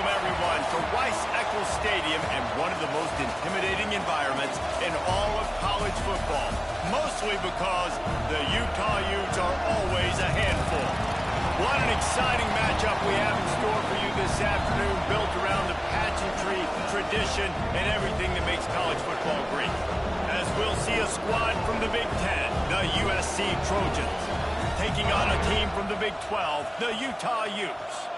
Welcome, everyone, to Rice-Eccles Stadium and one of the most intimidating environments in all of college football, mostly because the Utah Utes are always a handful. What an exciting matchup we have in store for you this afternoon, built around the pageantry, tradition, and everything that makes college football great. As we'll see a squad from the Big Ten, the USC Trojans, taking on a team from the Big 12, the Utah Utes.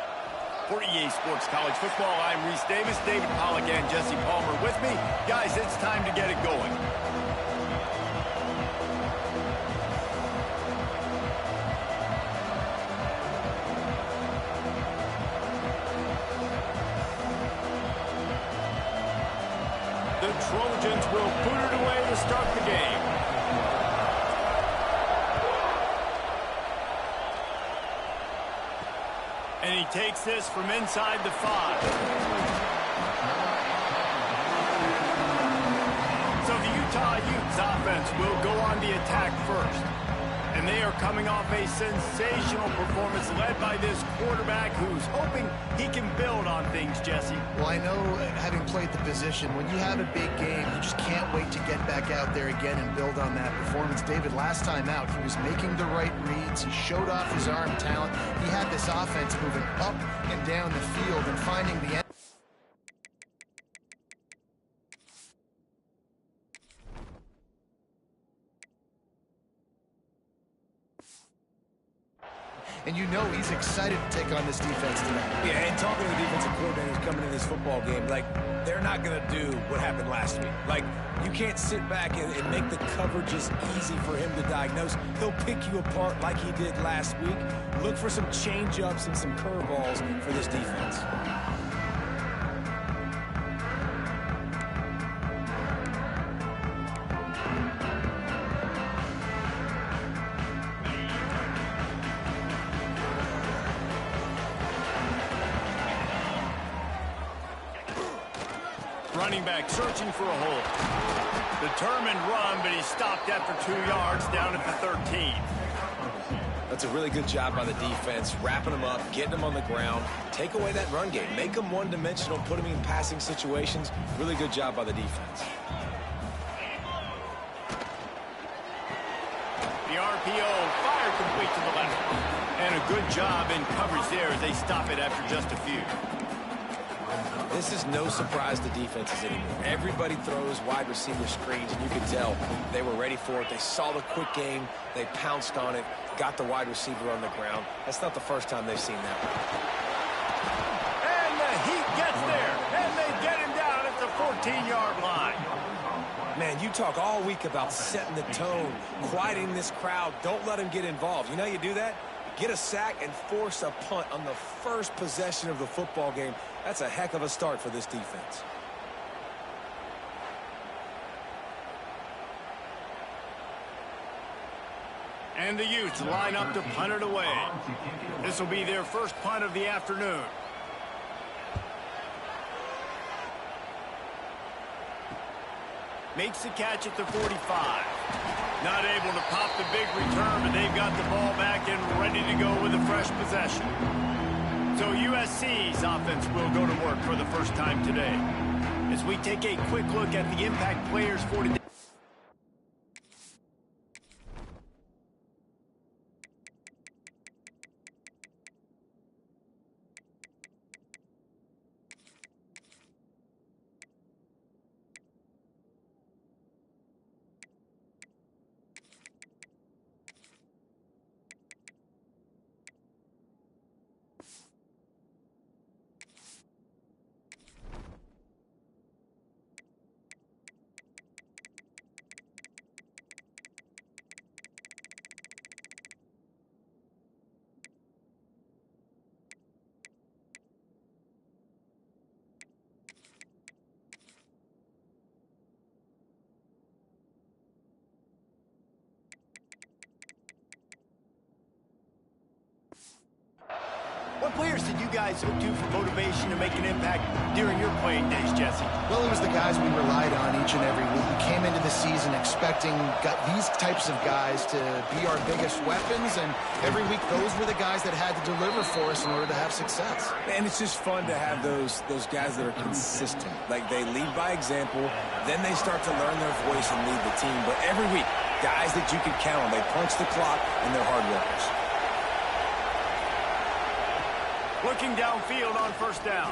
For EA Sports College Football, I'm Reese Davis, David Pollack, and Jesse Palmer with me. Guys, it's time to get it going. The Trojans will boot it away to start the game. And he takes this from inside the 5. So the Utah Utes offense will go on the attack first. And they are coming off a sensational performance led by this quarterback who's hoping he can build on things, Jesse. Well, I know, having played the position, when you have a big game, you just can't wait to get back out there again and build on that performance. David, last time out, he was making the right reads. He showed off his arm talent. He had this offense moving up and down the field and finding the end. And you know he's excited to take on this defense tonight. Yeah, and talking to the defensive coordinators coming in this football game, like, they're not going to do what happened last week. Like, you can't sit back and make the coverages easy for him to diagnose. He'll pick you apart like he did last week. Look for some change-ups and some curveballs for this defense. Running back searching for a hole. Determined run, but he stopped after 2 yards down at the 13. That's a really good job by the defense, wrapping them up, getting them on the ground. Take away that run game. Make them one-dimensional, put them in passing situations. Really good job by the defense. The RPO fired complete to the left. And a good job in coverage there as they stop it after just a few. This is no surprise to defenses anymore. Everybody throws wide receiver screens, and you can tell they were ready for it. They saw the quick game. They pounced on it, got the wide receiver on the ground. That's not the first time they've seen that. And the Heat gets there, and they get him down at the 14-yard line. Man, you talk all week about setting the tone, quieting this crowd. Don't let them get involved. You know how you do that? Get a sack and force a punt on the first possession of the football game. That's a heck of a start for this defense. And the Utes line up to punt it away. This will be their first punt of the afternoon. Makes the catch at the 45. Not able to pop the big return, but they've got the ball back and ready to go with a fresh possession. So USC's offense will go to work for the first time today. As we take a quick look at the impact players for today. What players did you guys look to for motivation to make an impact during your playing days, Jesse? Well, it was the guys we relied on each and every week. We came into the season expecting these types of guys to be our biggest weapons, and every week those were the guys that had to deliver for us in order to have success. And it's just fun to have those guys that are consistent. Like, they lead by example, then they start to learn their voice and lead the team. But every week, guys that you can count on, they punch the clock, and they're hard workers. Looking downfield on first down.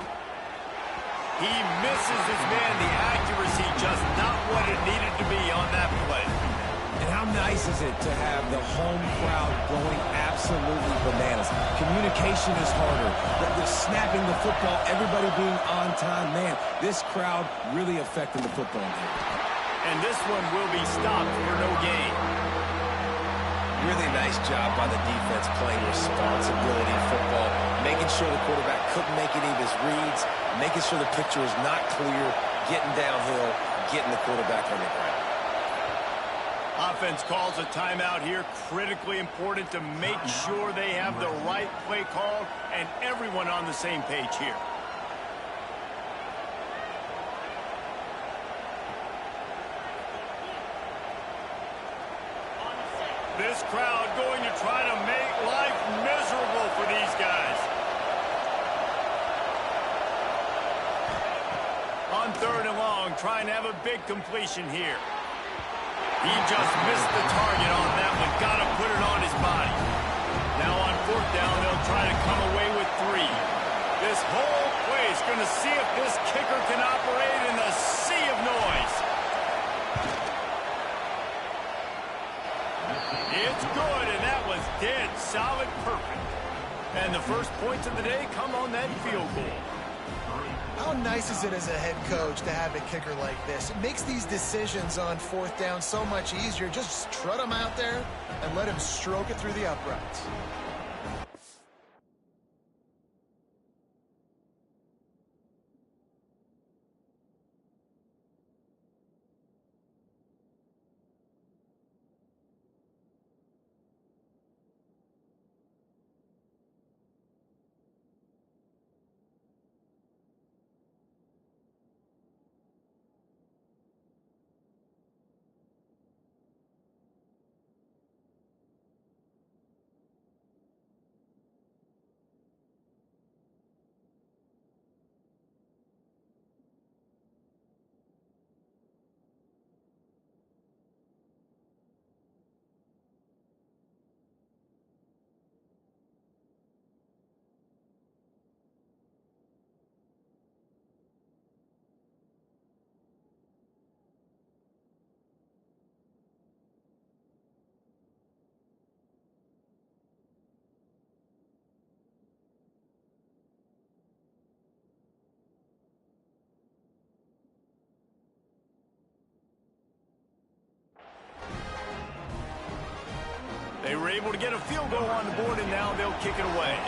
He misses his man. The accuracy just not what it needed to be on that play. And how nice is it to have the home crowd going absolutely bananas? Communication is harder. The snapping the football, everybody being on time. Man, this crowd really affecting the football game. And this one will be stopped for no gain. Really nice job by the defense playing responsibility football, making sure the quarterback couldn't make any of his reads, making sure the picture is not clear, getting downhill, getting the quarterback on the ground. Offense calls a timeout here. Critically important to make sure they have the right play call and everyone on the same page here. This crowd going to try to make life miserable for these guys. On third and long, trying to have a big completion here. He just missed the target on that one. Got to put it on his body. Now on fourth down, they'll try to come away with 3. This whole play is going to see if this kicker can operate in the sea of noise. It's good, and that was dead solid perfect. And the first points of the day come on that field goal. How nice is it as a head coach to have a kicker like this? It makes these decisions on fourth down so much easier. Just trot him out there and let him stroke it through the uprights. They were able to get a field goal on the board, and now they'll kick it away.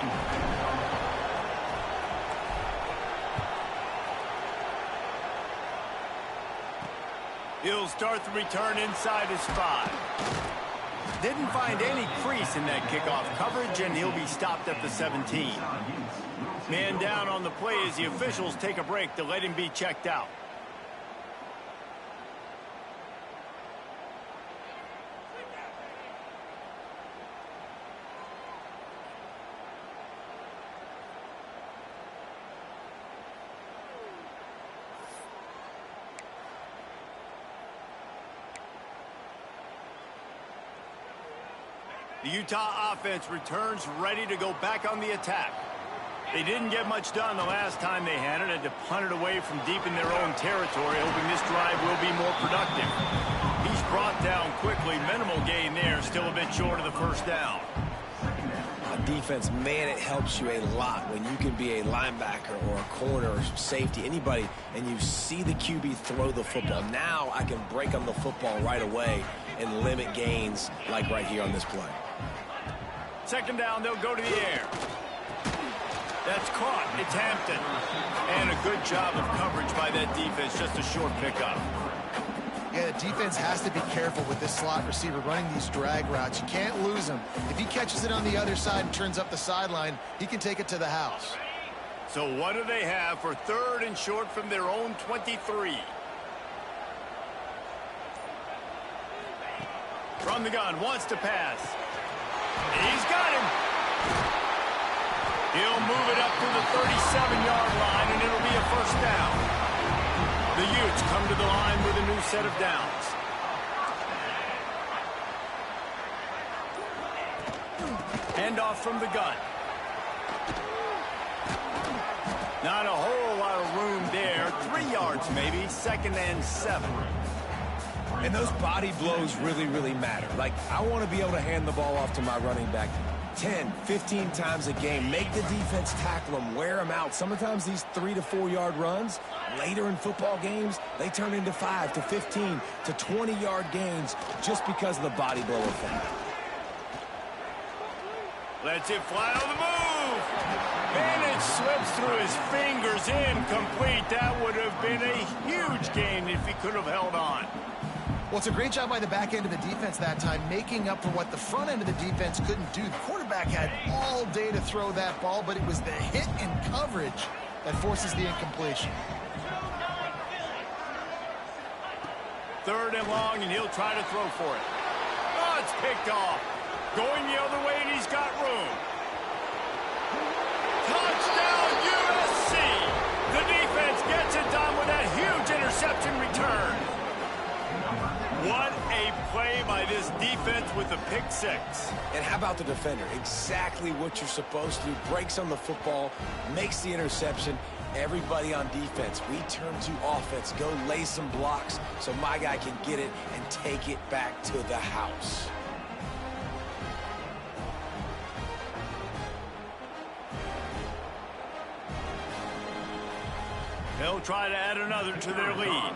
He'll start the return inside his 5. Didn't find any crease in that kickoff coverage, and he'll be stopped at the 17. Man down on the play as the officials take a break to let him be checked out. The Utah offense returns ready to go back on the attack. They didn't get much done the last time they had it. Had to punt it away from deep in their own territory, hoping this drive will be more productive. He's brought down quickly. Minimal gain there. Still a bit short of the first down. Defense, man, it helps you a lot when you can be a linebacker or a corner or safety, anybody, and you see the QB throw the football. Now I can break on the football right away and limit gains like right here on this play. Second down, they'll go to the air. That's caught. It's Hampton. And a good job of coverage by that defense. Just a short pickup. Yeah, that defense has to be careful with this slot receiver running these drag routes. You can't lose him. If he catches it on the other side and turns up the sideline, he can take it to the house. So what do they have for 3rd and short from their own 23? From the gun, wants to pass. He's got him. He'll move it up to the 37-yard line, and it'll be a first down. The Utes come to the line with a new set of downs. Handoff from the gun. Not a whole lot of room there. 3 yards maybe, 2nd and 7. And those body blows really, really matter. Like, I want to be able to hand the ball off to my running back 10, 15 times a game. Make the defense tackle them, wear them out. Sometimes these 3 to 4 yard runs, later in football games, they turn into 5 to 15 to 20-yard gains just because of the body blow effect. Lets it fly on the move. And it slips through his fingers, incomplete. That would have been a huge gain if he could have held on. Well, it's a great job by the back end of the defense that time, making up for what the front end of the defense couldn't do. The quarterback had all day to throw that ball, but it was the hit and coverage that forces the incompletion. 3rd and long, and he'll try to throw for it. Oh, it's picked off. Going the other way, and he's got room. Touchdown, USC! The defense gets it done with that huge interception return. What a play by this defense with the pick 6. And how about the defender? Exactly what you're supposed to do. Breaks on the football, makes the interception. Everybody on defense, we turn to offense. Go lay some blocks so my guy can get it and take it back to the house. They'll try to add another to their lead.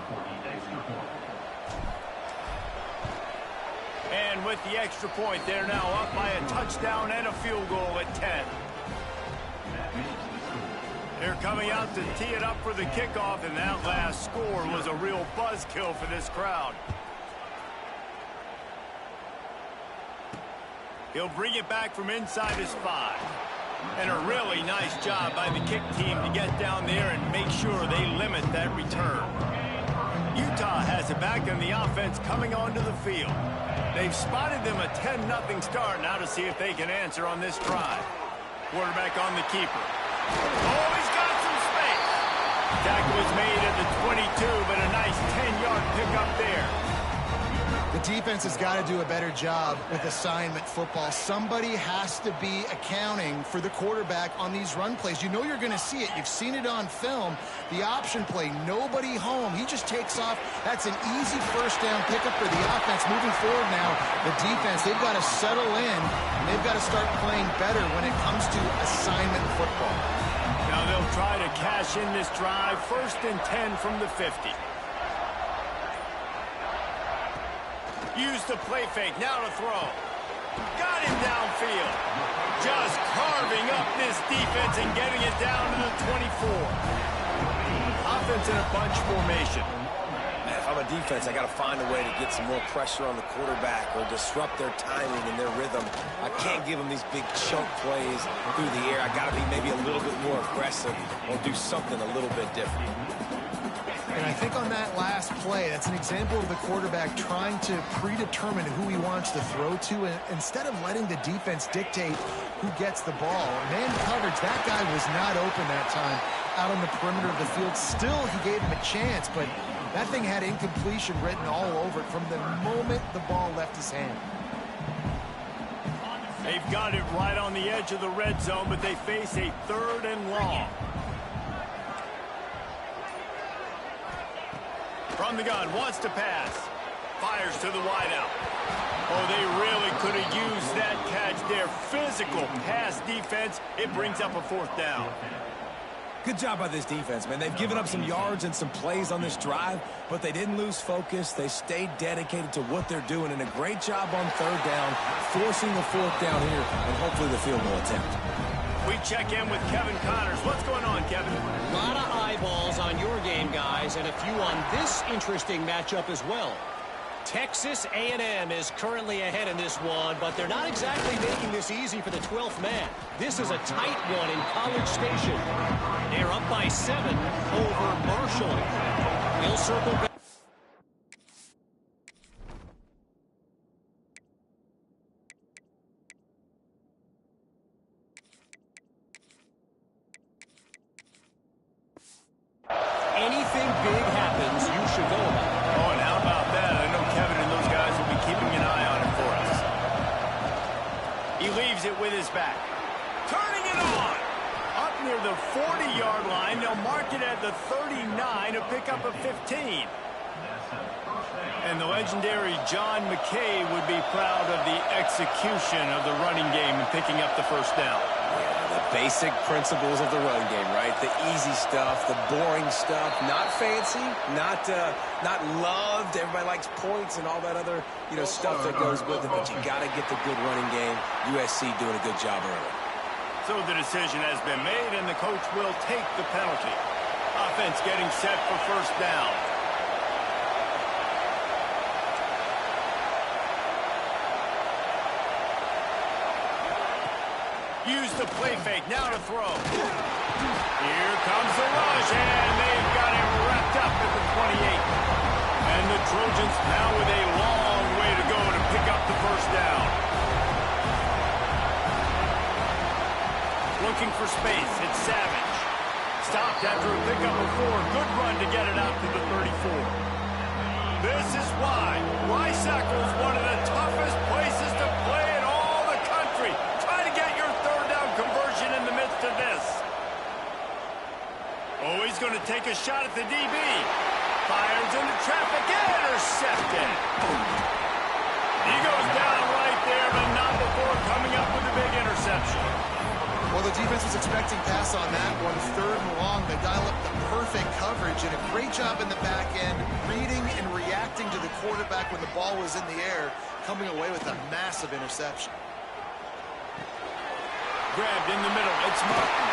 And with the extra point, they're now up by a touchdown and a field goal at 10. They're coming out to tee it up for the kickoff, and that last score was a real buzzkill for this crowd. He'll bring it back from inside his 5. And a really nice job by the kick team to get down there and make sure they limit that return. Utah has it back in the offense coming onto the field. They've spotted them a 10-0 start. Now to see if they can answer on this drive. Quarterback on the keeper. Oh, he's got some space. Tackle was made at the 22, but a nice 10-yard pickup there. The defense has got to do a better job with assignment football. Somebody has to be accounting for the quarterback on these run plays. You know you're going to see it. You've seen it on film. The option play, nobody home. He just takes off. That's an easy first down pickup for the offense. Moving forward now, the defense, they've got to settle in, and they've got to start playing better when it comes to assignment football. Now they'll try to cash in this drive. 1st and 10 from the 50. Use the play fake, now to throw. Got him downfield. Just carving up this defense and getting it down to the 24. Offense in a bunch formation. Man, if I'm a defense, I got to find a way to get some more pressure on the quarterback or disrupt their timing and their rhythm. I can't give them these big chunk plays through the air. I got to be maybe a little bit more aggressive or do something a little bit different. And I think on that last play, that's an example of the quarterback trying to predetermine who he wants to throw to, and instead of letting the defense dictate who gets the ball. Man coverage, that guy was not open that time out on the perimeter of the field. Still, he gave him a chance, but that thing had incompletion written all over it from the moment the ball left his hand. They've got it right on the edge of the red zone, but they face a 3rd and long. From the gun, wants to pass. Fires to the wideout. Oh, they really could have used that catch there. Physical pass defense. It brings up a 4th down. Good job by this defense, man. They've given up some yards and some plays on this drive, but they didn't lose focus. They stayed dedicated to what they're doing, and a great job on 3rd down, forcing the 4th down here, and hopefully the field goal attempt. We check in with Kevin Connors. What's going on, Kevin? A lot of eyeballs on your game, guys, and a few on this interesting matchup as well. Texas A&M is currently ahead in this one, but they're not exactly making this easy for the 12th man. This is a tight one in College Station. They're up by 7 over Marshall. He'll circle back. Anything big happens, you should know about it. Oh, and how about that? I know Kevin and those guys will be keeping an eye on it for us. He leaves it with his back. Turning it on! Up near the 40-yard line, they'll mark it at the 39 to pick up a 15. And the legendary John McKay would be proud of the execution of the running game and picking up the first down. Yeah, the basic principles of the run game, right? The easy stuff, the boring stuff, not fancy, not loved. Everybody likes points and all that other, stuff that goes with it. But you got to get the good running game. USC doing a good job early. So the decision has been made, and the coach will take the penalty. Offense getting set for first down. Use the play fake, now to throw. Here comes the rush, and they've got him wrapped up at the 28. And the Trojans now with a long way to go to pick up the first down. Looking for space, it's Savage. Stopped after a pickup of 4. Good run to get it out to the 34. This is why Rice-Eccles is one of the toughest places to play in all the country. Try to get your third down conversion in the midst of this. Oh, he's going to take a shot at the DB. Fires into traffic, intercepted. He goes down right there, but not before coming up with a big interception. Well, the defense was expecting pass on that one. 3rd and long. They dial up the perfect coverage and a great job in the back end, reading and reacting to the quarterback when the ball was in the air, coming away with a massive interception. Grabbed in the middle, it's Martin.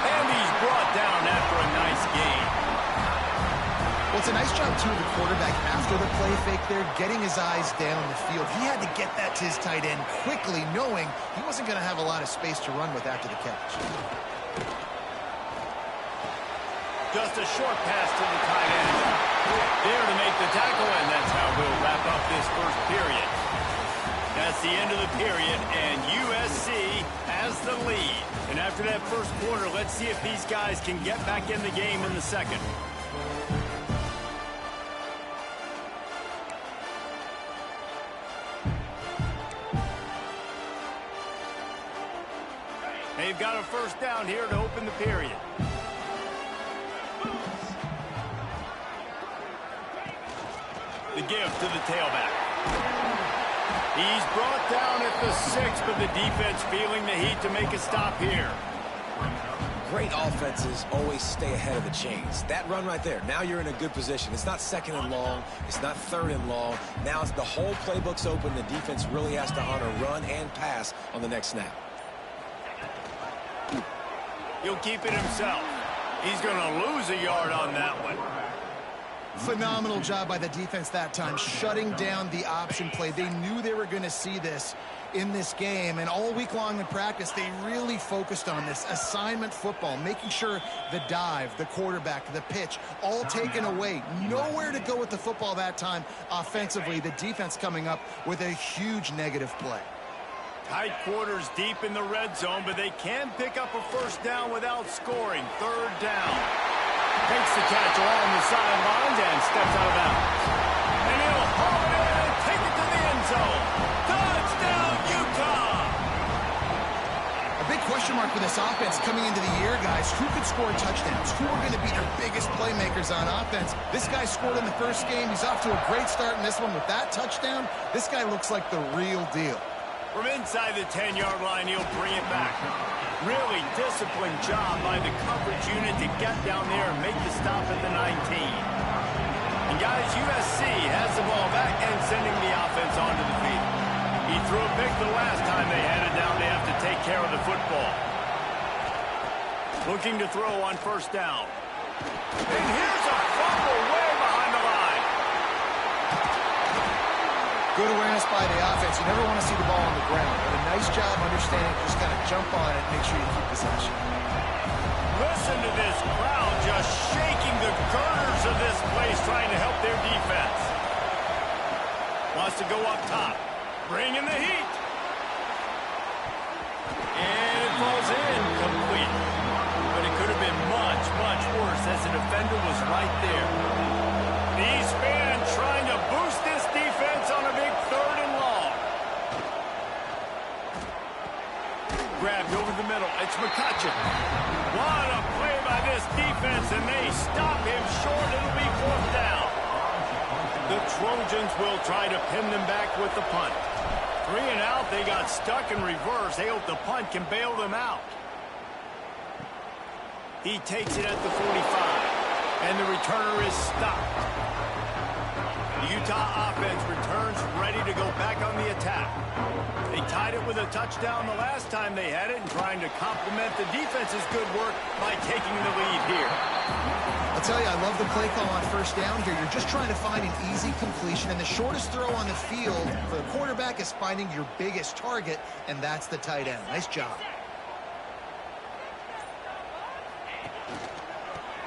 And he's brought down after a nice gain. Well, it's a nice job, too, of the quarterback after the play fake there, getting his eyes down the field. He had to get that to his tight end quickly, knowing he wasn't going to have a lot of space to run with after the catch. Just a short pass to the tight end. There to make the tackle, and that's how we'll wrap up this first period. That's the end of the period, and USC has the lead. And after that first quarter, let's see if these guys can get back in the game in the second. They've got a first down here to open the period. The give to the tailback. He's brought down at the 6, but the defense feeling the heat to make a stop here. Great offenses always stay ahead of the chains. That run right there, now you're in a good position. It's not 2nd and long. It's not 3rd and long. Now the whole playbook's open. The defense really has to honor run and pass on the next snap. He'll keep it himself. He's going to lose a yard on that one. Phenomenal job by the defense that time, shutting down the option play. They knew they were going to see this in this game, and all week long in practice, they really focused on this assignment football, making sure the dive, the quarterback, the pitch, all taken away. Nowhere to go with the football that time offensively. The defense coming up with a huge negative play. Tight quarters deep in the red zone, but they can pick up a first down without scoring. 3rd down. Takes the catch along the sidelines and steps out of bounds. And he'll haul it in and take it to the end zone. Touchdown, Utah! A big question mark for this offense coming into the year, guys. Who could score touchdowns? Who are going to be their biggest playmakers on offense? This guy scored in the first game. He's off to a great start in this one with that touchdown. This guy looks like the real deal. From inside the 10-yard line, he'll bring it back. Really disciplined job by the coverage unit to get down there and make the stop at the 19. And guys, USC has the ball back and sending the offense onto the field. He threw a pick the last time they had it down. They have to take care of the football. Looking to throw on first down. And here's a fumble way behind the line. Good awareness by the offense. You never want to see the ball on the ground. But a nice job understanding, just kind of jump on it and make sure you keep possession. Listen to this crowd just shaking the girders of this place, trying to help their defense. Wants to go up top. Bring in the heat. And it falls in complete. But it could have been much, much worse as the defender was right there. These fans trying to boost this defense on a big 3rd and long. Grabbed over the middle. It's McCutcheon. What a play by this defense, and they stop him short. It'll be 4th down. The Trojans will try to pin them back with the punt. 3 and out. They got stuck in reverse. They hope the punt can bail them out. He takes it at the 45, and the returner is stopped. The Utah offense returns ready to go back on the attack. They tied it with a touchdown the last time they had it, and trying to complement the defense's good work by taking the lead here. I'll tell you, I love the play call on 1st down here. You're just trying to find an easy completion, and the shortest throw on the field for the quarterback is finding your biggest target, and that's the tight end. Nice job.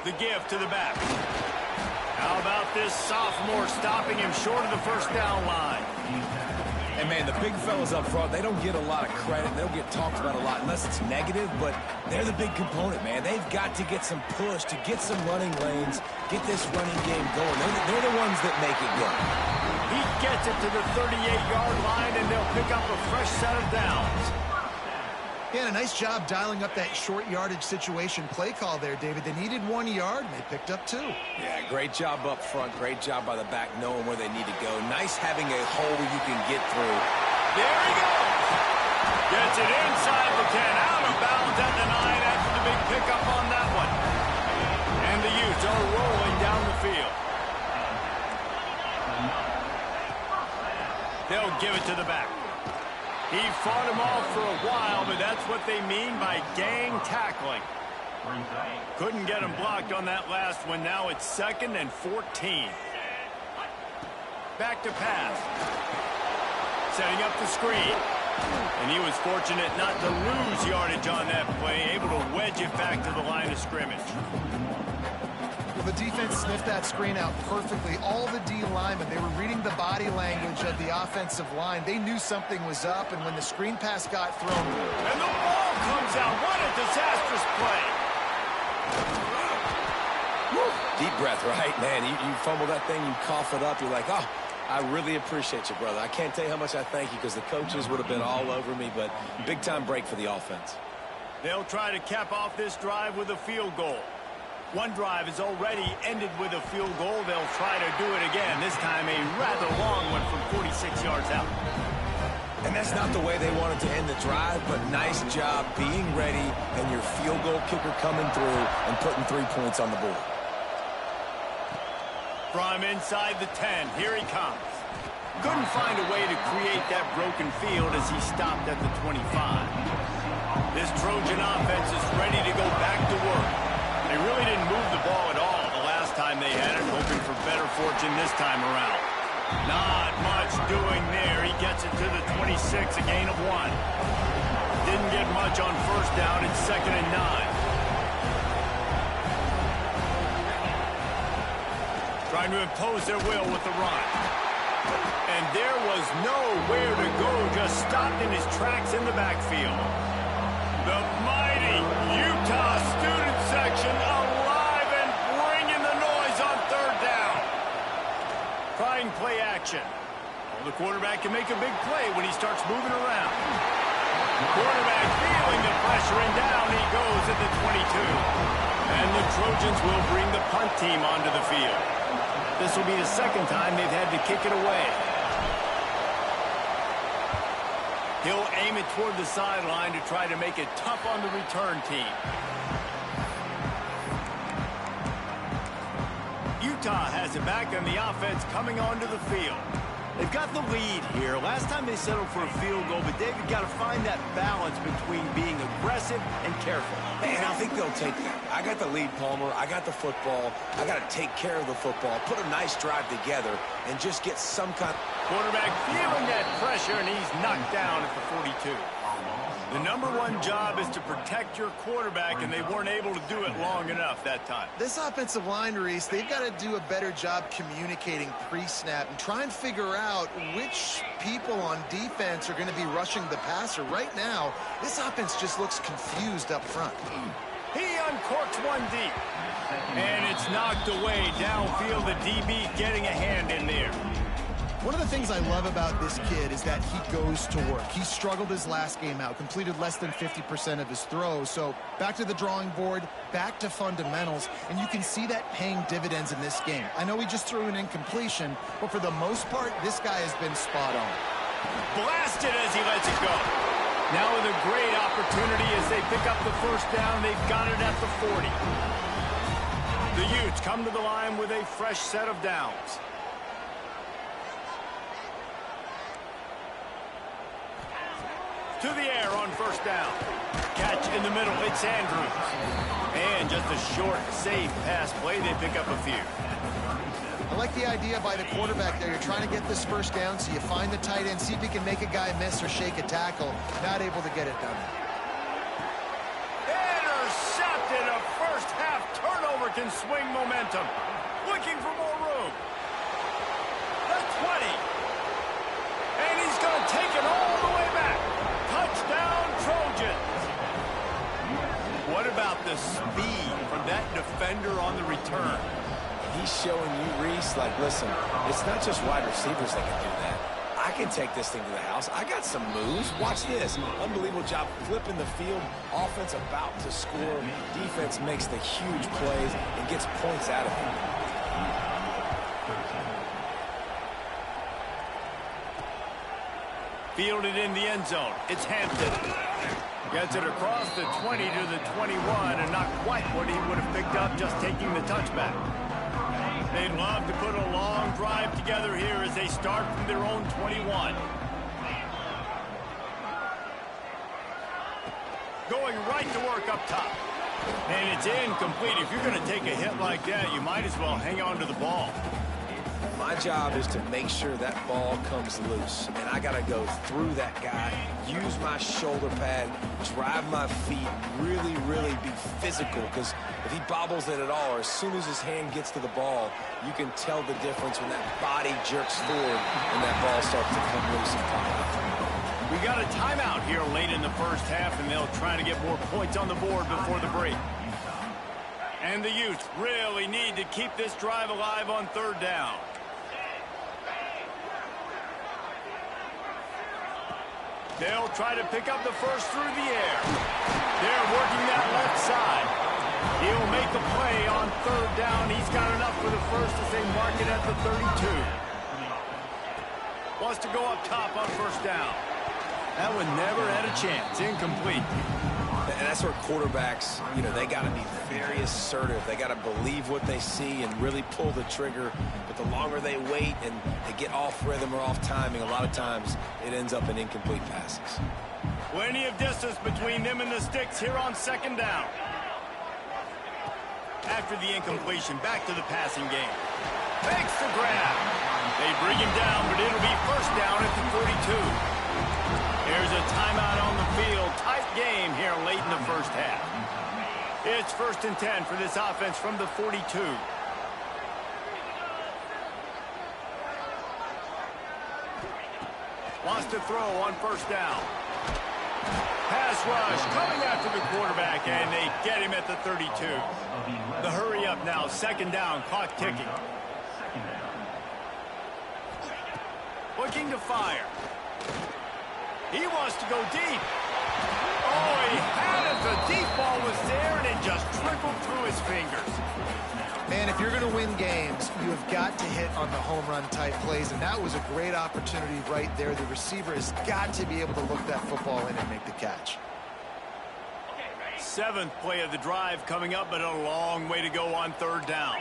The give to the back. How about this sophomore stopping him short of the 1st down line? And, man, the big fellas up front, they don't get a lot of credit. They don't get talked about a lot unless it's negative, but they're the big component, man. They've got to get some push, to get some running lanes, get this running game going. They're the ones that make it go. He gets it to the 38-yard line, and they'll pick up a fresh set of downs. Yeah, a nice job dialing up that short yardage situation play call there, David. They needed 1 yard, and they picked up 2. Yeah, great job up front. Great job by the back knowing where they need to go. Nice having a hole you can get through. There he goes. Gets it inside the 10, out of bounds at the 9 after the big pickup on that one. And the Utes are rolling down the field. They'll give it to the back. He fought him off for a while, but that's what they mean by gang tackling. Couldn't get him blocked on that last one. Now it's 2nd and 14. Back to pass. Setting up the screen. And he was fortunate not to lose yardage on that play, able to wedge it back to the line of scrimmage. Well, the defense sniffed that screen out perfectly. All the D linemen, they were reading the body language of the offensive line. They knew something was up, and when the screen pass got thrown... And the ball comes out. What a disastrous play. Deep breath, right? Man, you fumble that thing, you cough it up, you're like, oh, I really appreciate you, brother. I can't tell you how much I thank you because the coaches would have been all over me, but big-time break for the offense. They'll try to cap off this drive with a field goal. One drive is already ended with a field goal. They'll try to do it again, this time a rather long one from 46 yards out. And that's not the way they wanted to end the drive, but nice job being ready and your field goal kicker coming through and putting 3 points on the board. From inside the 10, here he comes. Couldn't find a way to create that broken field as he stopped at the 25. This Trojan offense is ready to go back to work. They really didn't move the ball at all the last time they had it, hoping for better fortune this time around. Not much doing there. He gets it to the 26, a gain of 1. Didn't get much on 1st down. It's 2nd and 9. Trying to impose their will with the run. And there was nowhere to go, just stopped in his tracks in the backfield. The mighty Utah student section alive and bringing the noise on 3rd down. Trying play action. Well, the quarterback can make a big play when he starts moving around. Quarterback feeling the pressure, and down he goes at the 22. And the Trojans will bring the punt team onto the field. This will be the 2nd time they've had to kick it away. He'll aim it toward the sideline to try to make it tough on the return team. Utah has it back, and the offense coming onto the field. They've got the lead here. Last time they settled for a field goal, but David got to find that balance between being aggressive and careful. Man, I think they'll take that. I got the lead, Palmer. I got the football. I got to take care of the football, put a nice drive together, and just get some kind of... Quarterback feeling that pressure, and he's knocked down at the 42. The #1 job is to protect your quarterback, and they weren't able to do it long enough that time. This offensive line, Reese, they've got to do a better job communicating pre-snap and try and figure out which people on defense are going to be rushing the passer. Right now, this offense just looks confused up front. He uncorks one deep. And it's knocked away downfield. The DB getting a hand in there. One of the things I love about this kid is that he goes to work. He struggled his last game out, completed less than 50% of his throws. So back to the drawing board, back to fundamentals, and you can see that paying dividends in this game. I know he just threw an incompletion, but for the most part, this guy has been spot on. Blasted as he lets it go. Now with a great opportunity as they pick up the first down. They've got it at the 40. The Utes come to the line with a fresh set of downs. To the air on first down. Catch in the middle. It's Andrews. And just a short, safe pass play. They pick up a few. I like the idea by the quarterback there. You're trying to get this first down, so you find the tight end, see if he can make a guy miss or shake a tackle. Not able to get it done. Intercepted. A first half turnover can swing momentum. Looking for more room. The 20. And he's going to take it all the way back. Touchdown, Trojans. What about the speed from that defender on the return? He's showing you, Reese, like, listen, it's not just wide receivers that can do that. I can take this thing to the house. I got some moves. Watch this. Unbelievable job flipping the field. Offense about to score. Defense makes the huge plays and gets points out of it. Fielded in the end zone. It's Hampton. Gets it across the 20 to the 21, and not quite what he would have picked up just taking the touchback. They'd love to put a long drive together here as they start from their own 21. Going right to work up top. And it's incomplete. If you're going to take a hit like that, you might as well hang on to the ball. My job is to make sure that ball comes loose, and I got to go through that guy, use my shoulder pad, drive my feet, really be physical, because if he bobbles it at all, or as soon as his hand gets to the ball, you can tell the difference when that body jerks forward and that ball starts to come loose and fly out. We got a timeout here late in the first half, and they'll try to get more points on the board before the break. And the Utes really need to keep this drive alive on third down. They'll try to pick up the first through the air. They're working that left side. He'll make the play on third down. He's got enough for the first as they mark it at the 32. Wants to go up top on first down. That one never had a chance. Incomplete. And that's where quarterbacks, you know, they got to be very assertive. They got to believe what they see and really pull the trigger. But the longer they wait and they get off rhythm or off timing, a lot of times it ends up in incomplete passes. Plenty of distance between them and the sticks here on second down. After the incompletion, back to the passing game. Makes the grab. They bring him down, but it'll be first down at the 42. There's a timeout on the field. Tight game here late in the first half. It's 1st and 10 for this offense from the 42. Wants to throw on first down. Pass rush coming after the quarterback, and they get him at the 32. The hurry up now, second down, clock ticking. Looking to fire. He wants to go deep. Oh, he had it. The deep ball was there, and it just trickled through his fingers. Man, if you're going to win games, you have got to hit on the home run type plays, and that was a great opportunity right there. The receiver has got to be able to look that football in and make the catch. 7th play of the drive coming up, but a long way to go on third down.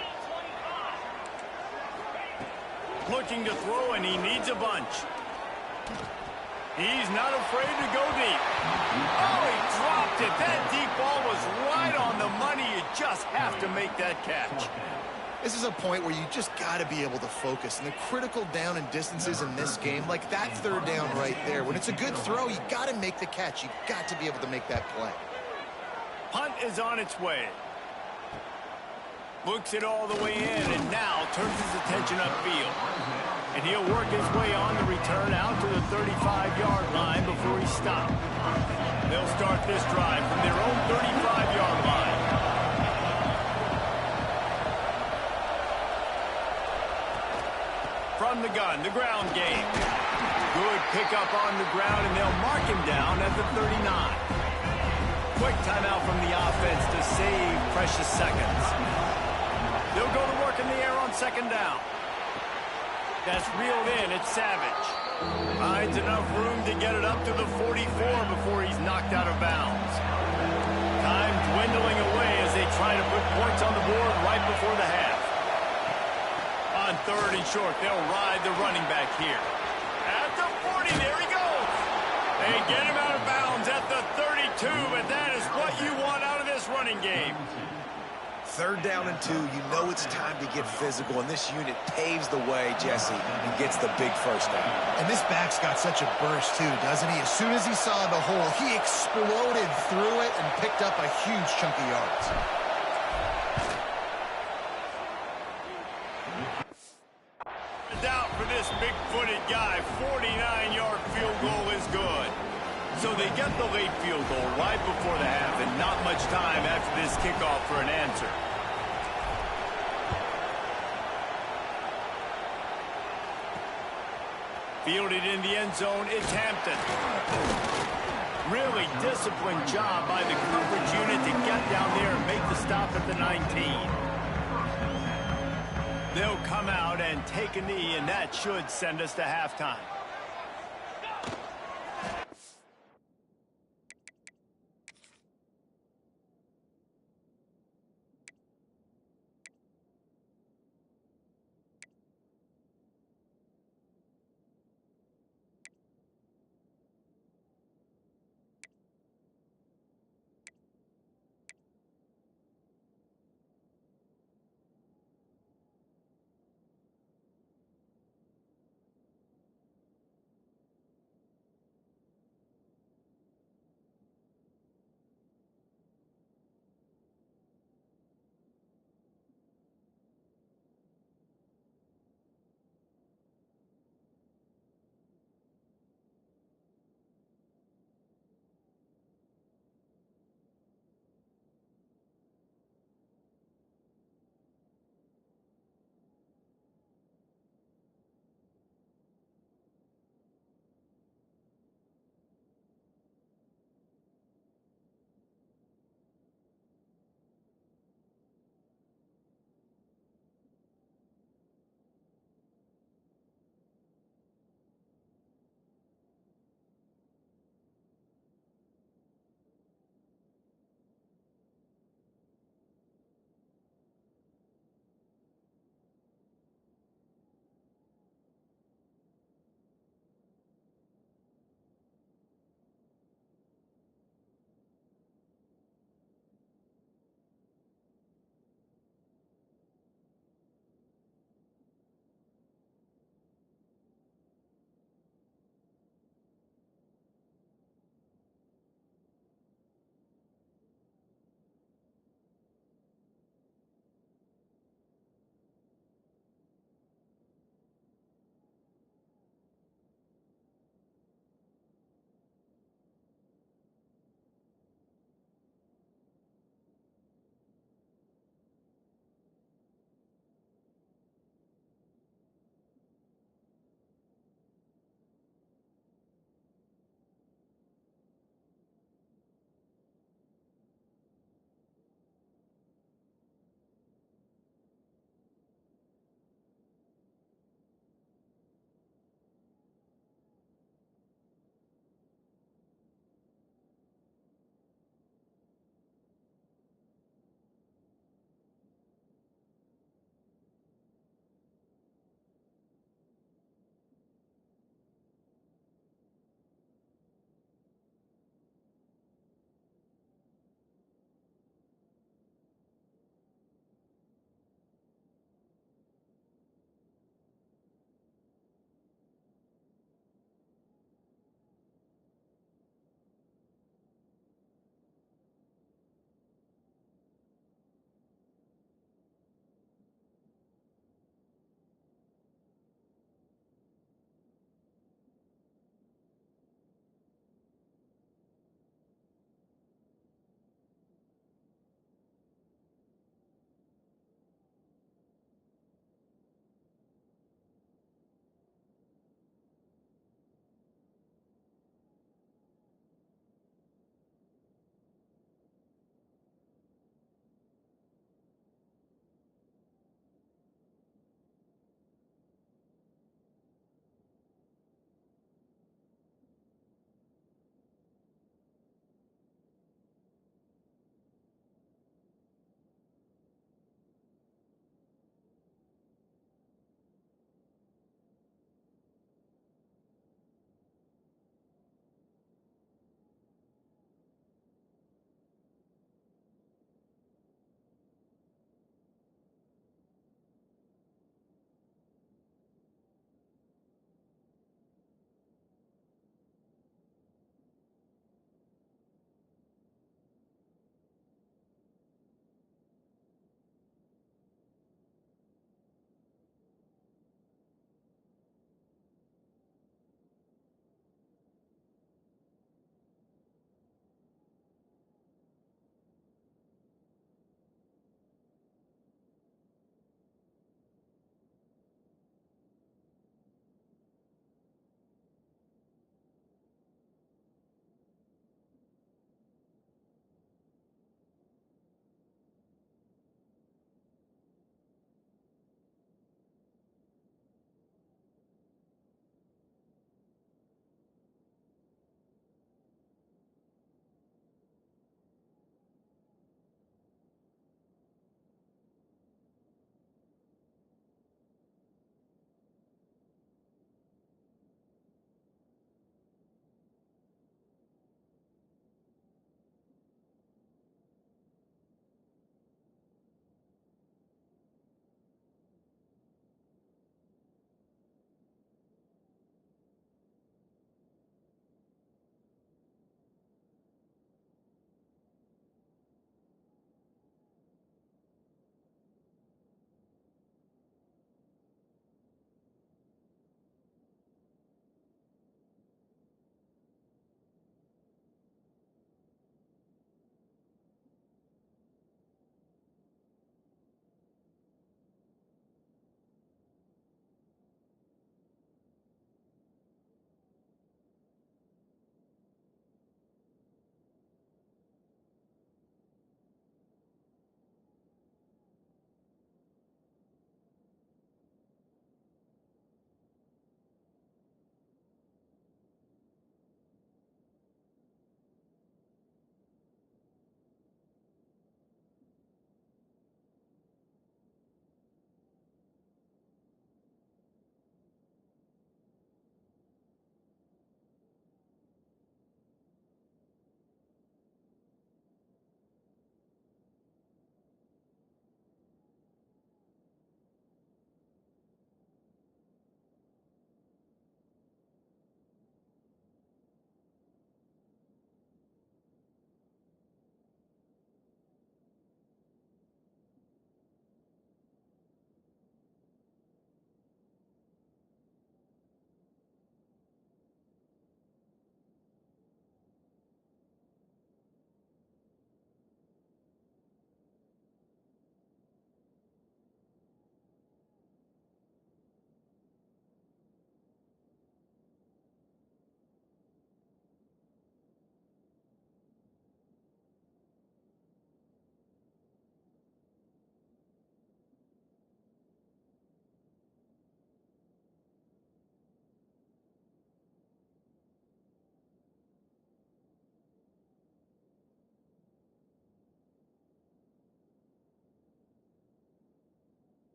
Looking to throw, and he needs a bunch. He's not afraid to go deep. Oh, he dropped it. That deep ball was right on the money. You just have to make that catch. This is a point where you just got to be able to focus. And the critical down and distances in this game, like that third down right there, when it's a good throw, you got to make the catch. You got to be able to make that play. Punt is on its way. Looks it all the way in and now turns his attention upfield. And he'll work his way on the return out to the 35-yard line before he stopped. They'll start this drive from their own 35-yard line. From the gun, the ground game. Good pickup on the ground, and they'll mark him down at the 39. Quick timeout from the offense to save precious seconds. They'll go to work in the air on second down. That's reeled in. It's Savage. Finds enough room to get it up to the 44 before he's knocked out of bounds. Time dwindling away as they try to put points on the board right before the half. On third and short, they'll ride the running back here. At the 40, there he goes. They get him out of bounds at the 32, but that is what you want out of this running game. Third down and 2, you know it's time to get physical, and this unit paves the way, Jesse, and gets the big first down. And this back's got such a burst, too, doesn't he? As soon as he saw the hole, he exploded through it and picked up a huge chunk of yards. Doubt for this big-footed guy. 49-yard field goal is good. So they get the late field goal right before the half, and not much time after this kickoff for an answer. Fielded in the end zone, it's Hampton. Really disciplined job by the coverage unit to get down there and make the stop at the 19. They'll come out and take a knee, and that should send us to halftime.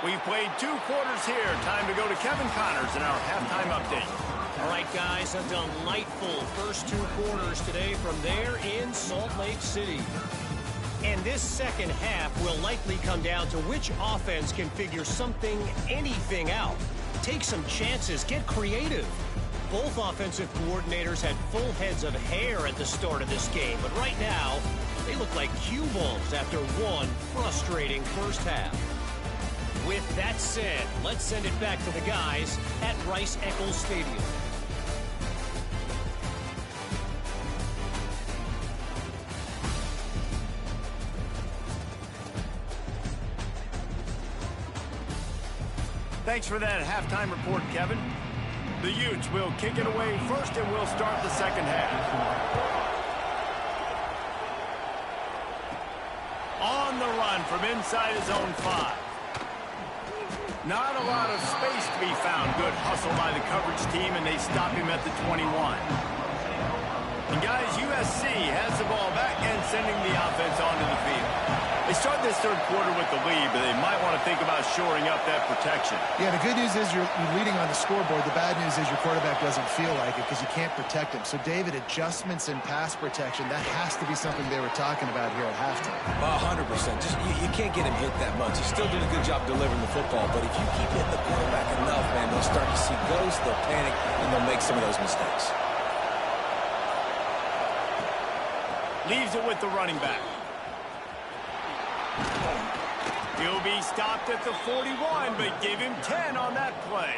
We've played 2 quarters here. Time to go to Kevin Connors in our halftime update. All right, guys, a delightful first 2 quarters today from there in Salt Lake City. And this second half will likely come down to which offense can figure anything out. Take some chances, get creative. Both offensive coordinators had full heads of hair at the start of this game, but right now, they look like cue balls after one frustrating first half. With that said, let's send it back to the guys at Rice-Eccles Stadium. Thanks for that halftime report, Kevin. The Utes will kick it away first, and we'll start the second half. On the run from inside his own 5. Not a lot of space to be found. Good hustle by the coverage team, and they stop him at the 21. And guys, USC has the ball back and sending the offense onto the field. They start this third quarter with the lead, but they might want to think about shoring up that protection. Yeah, the good news is you're leading on the scoreboard. The bad news is your quarterback doesn't feel like it because you can't protect him. So, David, adjustments in pass protection, that has to be something they were talking about here at halftime. 100%. Just you can't get him hit that much. He's still doing a good job delivering the football, but if you keep hitting the quarterback enough, man, they'll start to see ghosts, they'll panic, and they'll make some of those mistakes. Leaves it with the running back. He'll be stopped at the 41, but give him 10 on that play.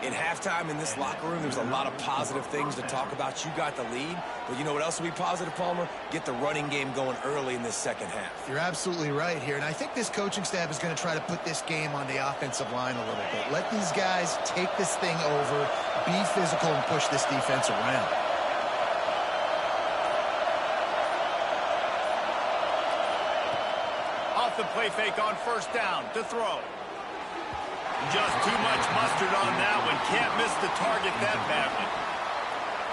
In halftime in this locker room, there's a lot of positive things to talk about. You got the lead, but you know what else will be positive, Palmer? Get the running game going early in this second half. You're absolutely right here, and I think this coaching staff is going to try to put this game on the offensive line a little bit. Let these guys take this thing over, be physical, and push this defense around. The play fake on first down to throw. Just too much mustard on that one. Can't miss the target that badly.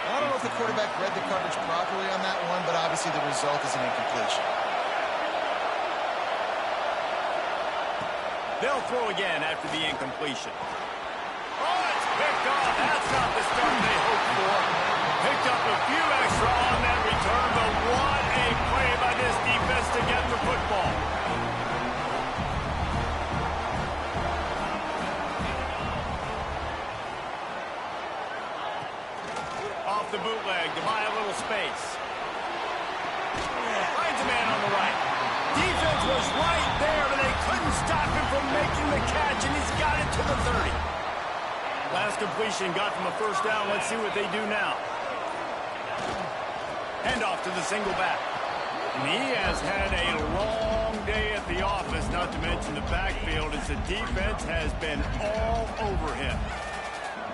I don't know if the quarterback read the coverage properly on that one, but obviously the result is an incompletion. They'll throw again after the incompletion. Oh, it's picked off. That's not the start they hoped for. Picked up a few extra on that return, but what a play by this defense to get the football. The bootleg to buy a little space. Finds a man on the right. Defense was right there, but they couldn't stop him from making the catch, and he's got it to the 30. Last completion got them a first down. Let's see what they do now. Hand off to the single back. And he has had a long day at the office, not to mention the backfield, as the defense has been all over him.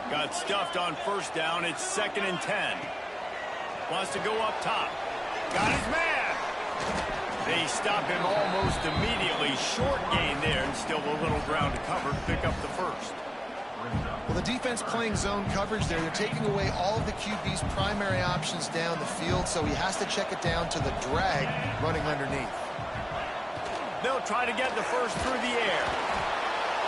Got stuffed on first down. It's 2nd and 10. Wants to go up top. Got his man. They stop him almost immediately. Short gain there, and still a little ground to cover to pick up the first. Well, the defense playing zone coverage there. They're taking away all of the QB's primary options down the field, so he has to check it down to the drag running underneath. They'll try to get the first through the air.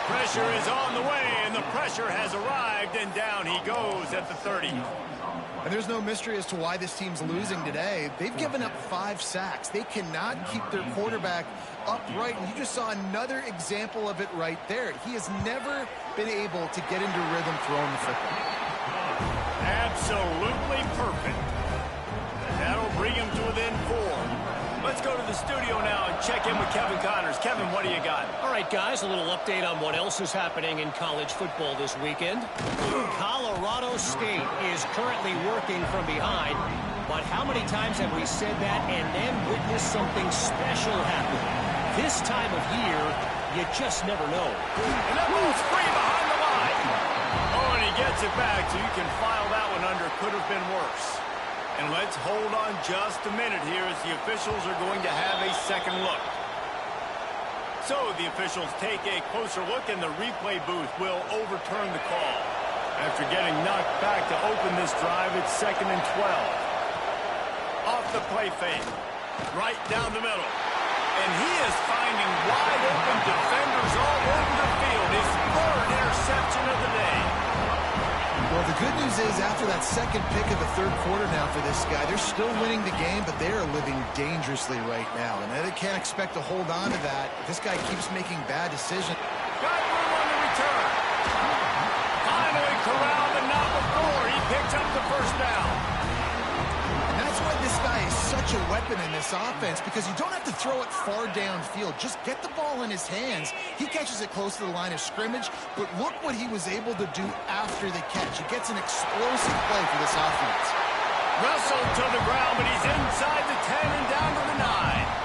Pressure is on the way, and the pressure has arrived, and down he goes at the 30. And there's no mystery as to why this team's losing today. They've given up 5 sacks. They cannot keep their quarterback upright, and you just saw another example of it right there. He has never been able to get into rhythm throwing the football. Absolutely perfect. And that'll bring him to within 4. Let's go to the studio now and check in with Kevin Connors. Kevin, what do you got? All right, guys, a little update on what else is happening in college football this weekend. Colorado State is currently working from behind, but how many times have we said that and then witnessed something special happen? This time of year, you just never know. And that ball's free behind the line. Oh, and he gets it back, so you can file that one under. Could have been worse. And let's hold on just a minute here as the officials are going to have a second look. So the officials take a closer look, and the replay booth will overturn the call. After getting knocked back to open this drive, it's 2nd and 12. Off the play fake. Right down the middle. And he is finding wide open defenders all over the field. His third interception of the day. Well, the good news is after that second pick of the third quarter now for this guy, they're still winning the game, but they are living dangerously right now. And they can't expect to hold on to that. This guy keeps making bad decisions. Got room on the return. Finally corralled, but not before. He picks up the first down. And that's why this guy is such a weapon in this offense, because you don't have to throw it far downfield. Just get the ball in his hands. He catches it close to the line of scrimmage, but look what he was able to do after the catch. He gets an explosive play for this offense. Wrestled to the ground, but he's inside the 10 and down to the 9.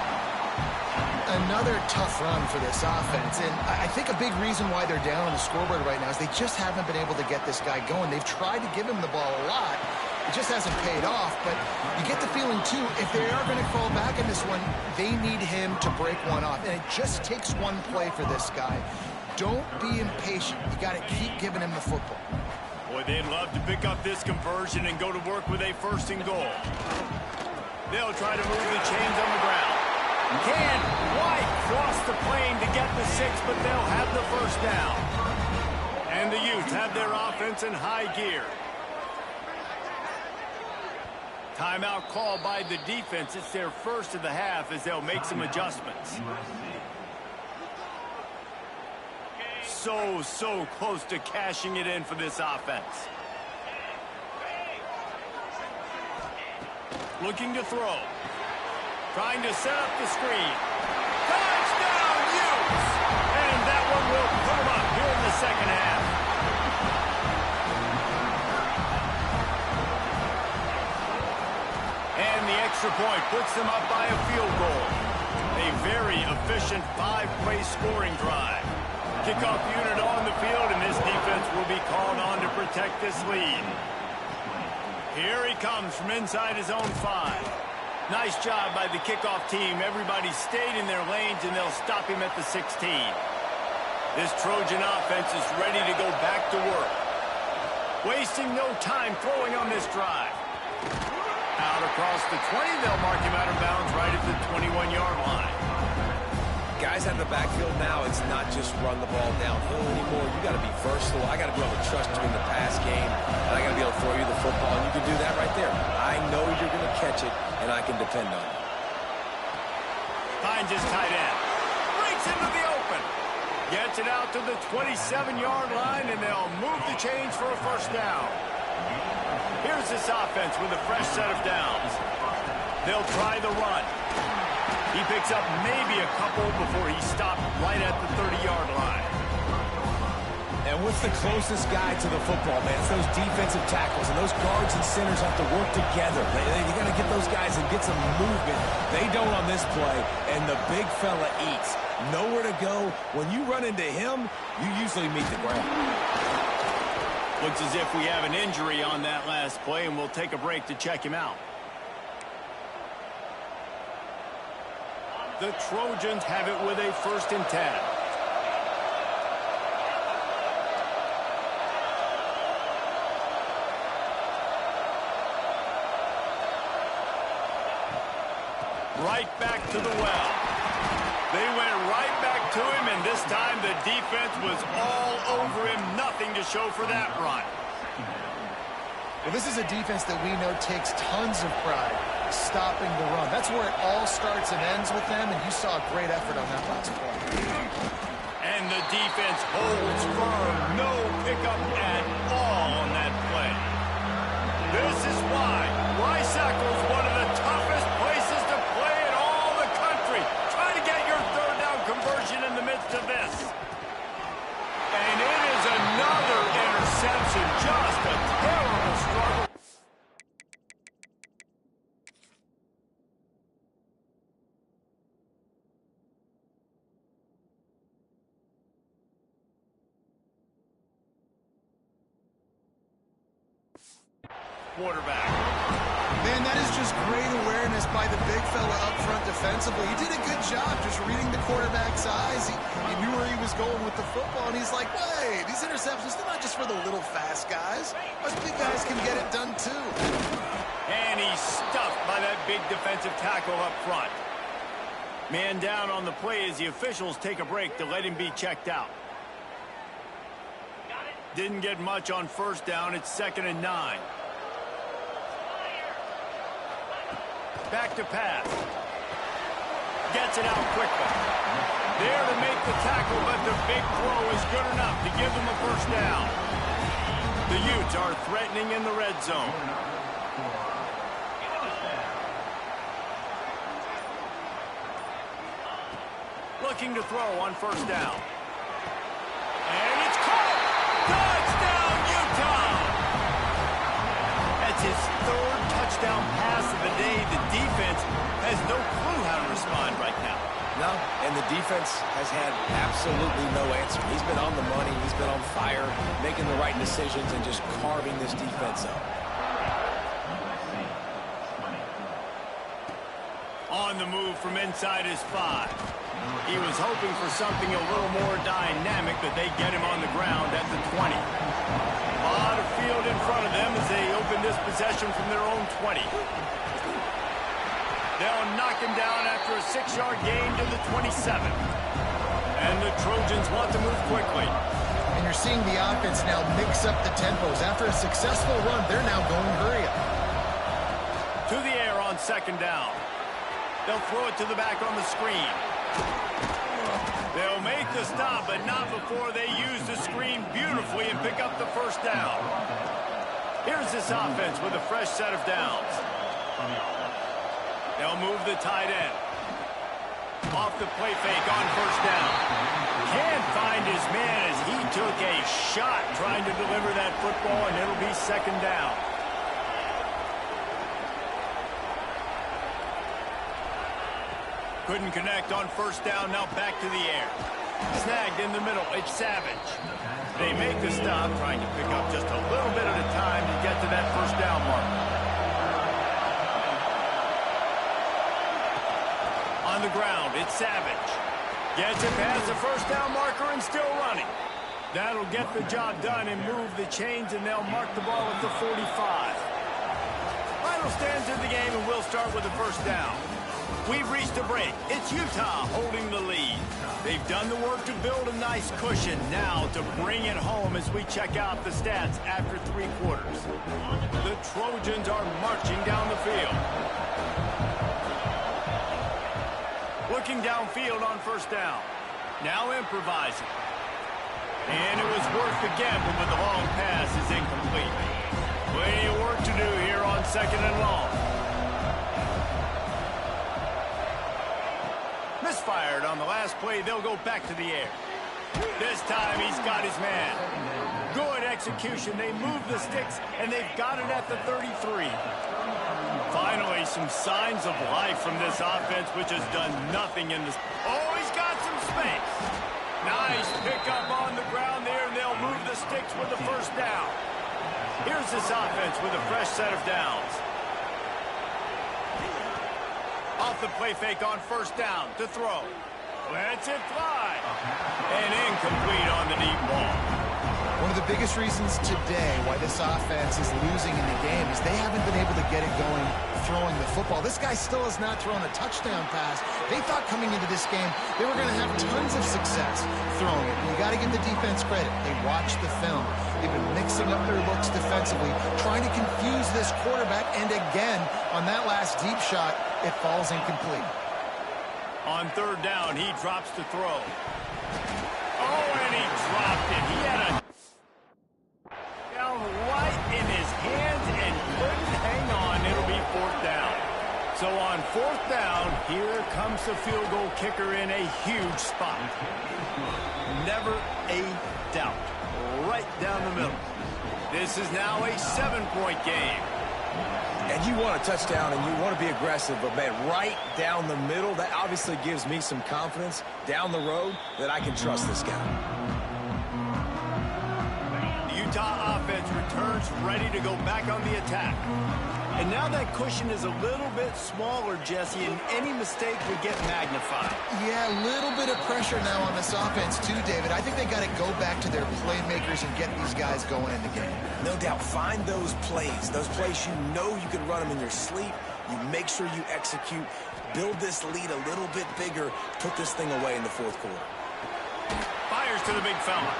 Another tough run for this offense, and I think a big reason why they're down on the scoreboard right now is they just haven't been able to get this guy going. They've tried to give him the ball a lot. It just hasn't paid off, but you get the feeling, too, if they are going to crawl back in this one, they need him to break one off, and it just takes one play for this guy. Don't be impatient. You got to keep giving him the football. Boy, they'd love to pick up this conversion and go to work with a first and goal. They'll try to move the chains on the ground. Can't quite cross the plane to get the 6, but they'll have the first down. And the Utes have their offense in high gear. Timeout called by the defense. It's their first of the half as they'll make some adjustments. So close to cashing it in for this offense. Looking to throw. Trying to set up the screen. Touchdown, Utes! And that one will put them up here in the second half. And the extra point puts them up by a field goal. A very efficient 5-play scoring drive. Kickoff unit on the field, and this defense will be called on to protect this lead. Here he comes from inside his own 5. Nice job by the kickoff team. Everybody stayed in their lanes, and they'll stop him at the 16. This Trojan offense is ready to go back to work. Wasting no time throwing on this drive. Out across the 20, they'll mark him out of bounds right at the 21-yard line. Guys out of the backfield now, it's not just run the ball downhill anymore. You got to be versatile. I got to be able to trust you in the pass game, and I got to be able to throw you the football, and you can do that right there. I know you're going to catch it, and I can depend on it. Finds his tight end. Breaks into the open. Gets it out to the 27-yard line, and they'll move the chains for a first down. Here's this offense with a fresh set of downs. They'll try the run. He picks up maybe a couple before he stopped right at the 30-yard line. And what's the closest guy to the football, man? It's those defensive tackles, and those guards and centers have to work together. You got to get those guys and get some movement. They don't on this play, and the big fella eats. Nowhere to go. When you run into him, you usually meet the ground. Looks as if we have an injury on that last play, and we'll take a break to check him out. The Trojans have it with a 1st and 10. Right back to the well. They went right back to him, and this time the defense was all over him. Nothing to show for that run. Well, this is a defense that we know takes tons of pride stopping the run. That's where it all starts and ends with them, and you saw a great effort on that last play. And the defense holds firm. No pickup at all on that play. This is why Rice-Eccles is one of the toughest places to play in all the country. Try to get your third down conversion in the midst of this. And it is another interception. Just a terrible struggle. Quarterback. Man, that is just great awareness by the big fella up front defensively. He did a good job just reading the quarterback's eyes. He knew where he was going with the football, and he's like, wait, these interceptions, they're not just for the little fast guys. Us big guys can get it done too. And he's stuffed by that big defensive tackle up front. Man down on the play as the officials take a break to let him be checked out. Didn't get much on first down. It's 2nd and 9. Back to pass. Gets it out quickly. There to make the tackle, but the big throw is good enough to give them a first down. The Utes are threatening in the red zone. Looking to throw on first down. And it's caught! Touchdown, Utah! That's his 3rd touchdown pass of the day. The defense has no clue how to respond right now. No, and the defense has had absolutely no answer. He's been on the money. He's been on fire, making the right decisions and just carving this defense up. On the move from inside his 5. He was hoping for something a little more dynamic, but they get him on the ground at the 20. A lot of field in front of them as they open this possession from their own 20. They'll knock him down after a 6-yard gain to the 27. And the Trojans want to move quickly. And you're seeing the offense now mix up the tempos. After a successful run, they're now going hurry up. To the air on 2nd down. They'll throw it to the back on the screen. They'll make the stop, but not before they use the screen beautifully and pick up the first down. Here's this offense with a fresh set of downs. They'll move the tight end. Off the play fake on first down. Can't find his man as he took a shot trying to deliver that football, and it'll be 2nd down. Couldn't connect on first down, now back to the air. Snagged in the middle, it's Savage. They make the stop, trying to pick up just a little bit at a time to get to that first down mark. On the ground, it's Savage. Gets it past the first down marker and still running. That'll get the job done and move the chains, and they'll mark the ball at the 45. Final stands in the game, and we'll start with the first down. We've reached a break. It's Utah holding the lead. They've done the work to build a nice cushion. Now to bring it home as we check out the stats after 3 quarters. The Trojans are marching down the field. Looking downfield on first down. Now improvising. And it was worth the gamble, but the long pass is incomplete. Plenty of work to do here on 2nd and long. Misfired on the last play. They'll go back to the air. This time he's got his man. Good execution. They move the sticks, and they've got it at the 33. Finally, some signs of life from this offense, which has done nothing in this. Oh, he's got some space. Nice pickup on the ground there, and they'll move the sticks with the first down. Here's this offense with a fresh set of downs. Off the play fake on first down to throw. Lets it fly. And incomplete on the deep ball. One of the biggest reasons today why this offense is losing in the game is they haven't been able to get it going throwing the football. This guy still has not thrown a touchdown pass. They thought coming into this game they were going to have tons of success throwing it. You got to give the defense credit. They watched the film. They've been mixing up their looks defensively, trying to confuse this quarterback, and again, on that last deep shot, it falls incomplete. On third down, he drops to throw. Oh, and he dropped it. He had a down right in his hands and couldn't hang on. It'll be 4th down. So on 4th down, here comes the field goal kicker in a huge spot. Never a doubt. Right down the middle. This is now a 7-point game. And you want a touchdown and you want to be aggressive, but man, right down the middle, that obviously gives me some confidence down the road that I can trust this guy. The Utah offense returns ready to go back on the attack. And now that cushion is a little bit smaller, Jesse, and any mistake would get magnified. Yeah, a little bit of pressure now on this offense too, David. I think they got to go back to their playmakers and get these guys going in the game. No doubt, find those plays you know you can run them in your sleep, You make sure you execute, build this lead a little bit bigger, put this thing away in the fourth quarter. Fires to the big fella.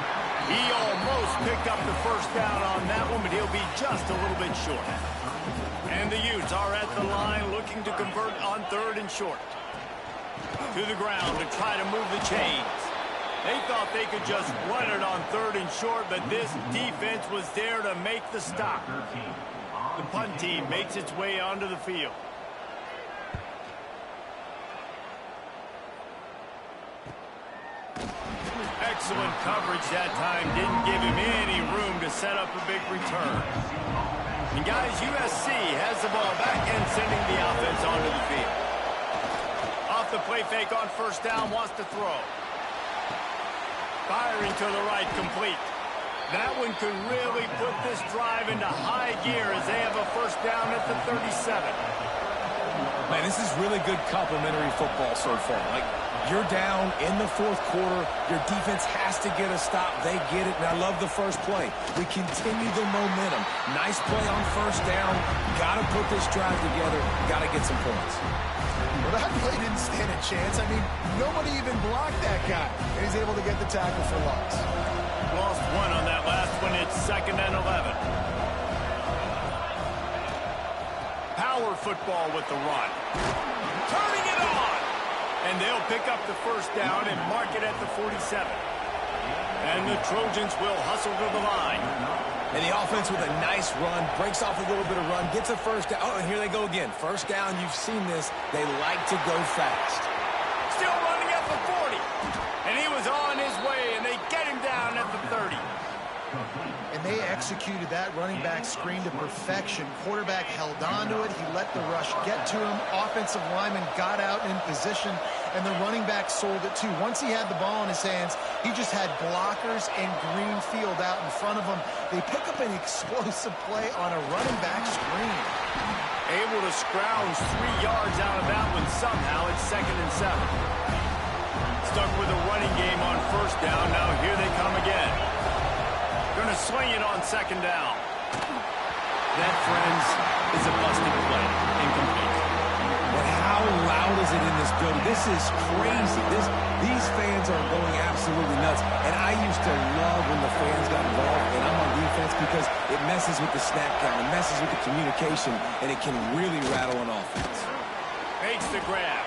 He almost picked up the first down on that one, but he'll be just a little bit short. And the Utes are at the line looking to convert on 3rd and short. To the ground to try to move the chains. They thought they could just run it on 3rd and short, but this defense was there to make the stop. The punt team makes its way onto the field. Excellent coverage that time. Didn't give him any room to set up a big return. And guys, USC has the ball back and sending the offense onto the field. Off the play fake on 1st down, wants to throw. Firing to the right, complete. That one could really put this drive into high gear as they have a 1st down at the 37. Man, this is really good complimentary football so far. Like, you're down in the fourth quarter. Your defense has to get a stop. They get it, and I love the first play. We continue the momentum. Nice play on 1st down. Got to put this drive together. Got to get some points. Well, that play didn't stand a chance. I mean, nobody even blocked that guy. And he's able to get the tackle for loss. Lost 1 on that last one. It's 2nd and 11. Power football with the run. Turning it on. And they'll pick up the 1st down and mark it at the 47. And the Trojans will hustle to the line. And the offense with a nice run, breaks off a little bit of run, gets a 1st down. Oh, and here they go again. 1st down, you've seen this. They like to go fast. Still running at the 40. And he was on his way, and they get him down at the 30. And they executed that running back screen to perfection. Quarterback held on to it. He let the rush get to him. Offensive lineman got out in position, and the running back sold it too. Once he had the ball in his hands, he just had blockers and green field out in front of him. They pick up an explosive play on a running back screen. Able to scrounge 3 yards out of that one somehow. It's 2nd and 7. Stuck with a running game on 1st down. Now here they come again. Going to swing it on 2nd down. That, friends, is a busted play. Incomplete. But how loud is it in this building? This is crazy. These fans are going absolutely nuts. And I used to love when the fans got involved, and I'm on defense, because it messes with the snap count. It messes with the communication, and it can really rattle an offense. Fakes the grab.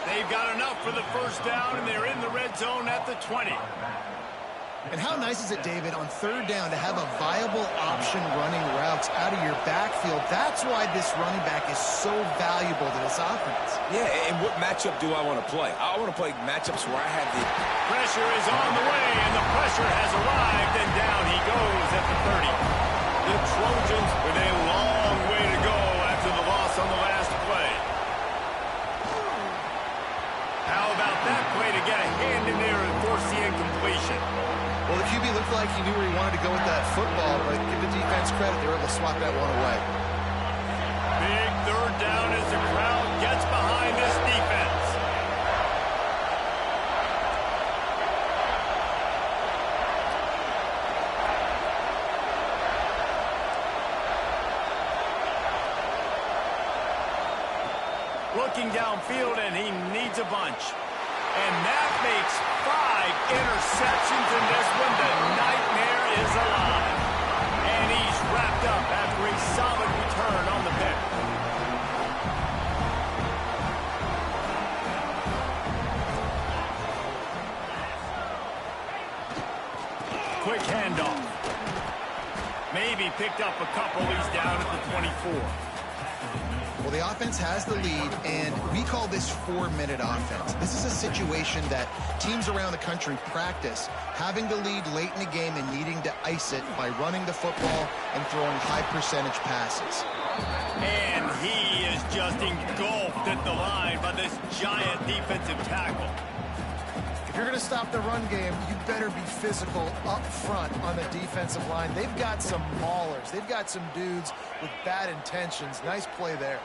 They've got enough for the 1st down, and they're in the red zone at the 20. And how nice is it, David, on 3rd down to have a viable option running routes out of your backfield? That's why this running back is so valuable to this offense. Yeah, and what matchup do I want to play? I want to play matchups where I have the... Pressure is on the way, and the pressure has arrived, and down he goes at the 30. The Trojans with a long way to go after the loss on the last play. How about that play to get a hand in there and force the incompletion? Well, the QB looked like he knew where he wanted to go with that football, but give the defense credit. They were able to swat that one away. Big 3rd down as the crowd gets behind this defense. Looking downfield, and he needs a bunch. And that makes 5 interceptions in this one. The nightmare is alive. And he's wrapped up after a solid return on the pick. Quick handoff. Maybe picked up a couple. He's down at the 24. Well, the offense has the lead, and we call this 4-minute offense. This is a situation that teams around the country practice, having the lead late in the game and needing to ice it by running the football and throwing high-percentage passes. And he is just engulfed at the line by this giant defensive tackle. If you're going to stop the run game, you better be physical up front on the defensive line. They've got some maulers. They've got some dudes with bad intentions. Nice play there.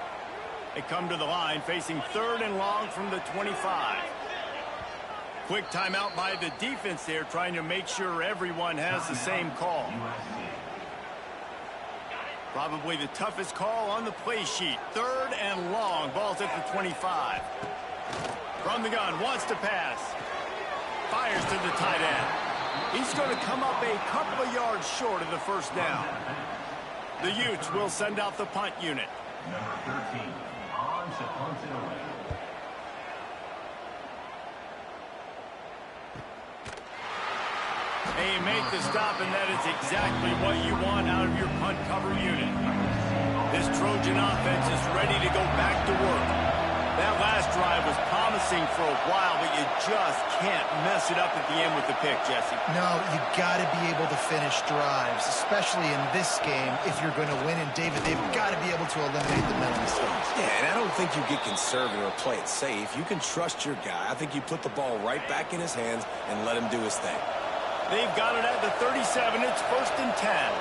They come to the line facing 3rd and long from the 25. Quick timeout by the defense there, trying to make sure everyone has the same call. Probably the toughest call on the play sheet. 3rd and long. Ball's at the 25. From the gun, wants to pass. Fires to the tight end. He's going to come up a couple of yards short of the first down. The Utes will send out the punt unit. Number 13, on to punt it away. They make the stop, and that is exactly what you want out of your punt cover unit. This Trojan offense is ready to go back to work. That last drive was promising for a while, but you just can't mess it up at the end with the pick, Jesse. No, you got to be able to finish drives, especially in this game if you're going to win. And David, they've got to be able to eliminate the mental mistakes. Yeah, and I don't think you get conservative or play it safe. You can trust your guy. I think you put the ball right back in his hands and let him do his thing. They've got it at the 37. It's 1st and 10.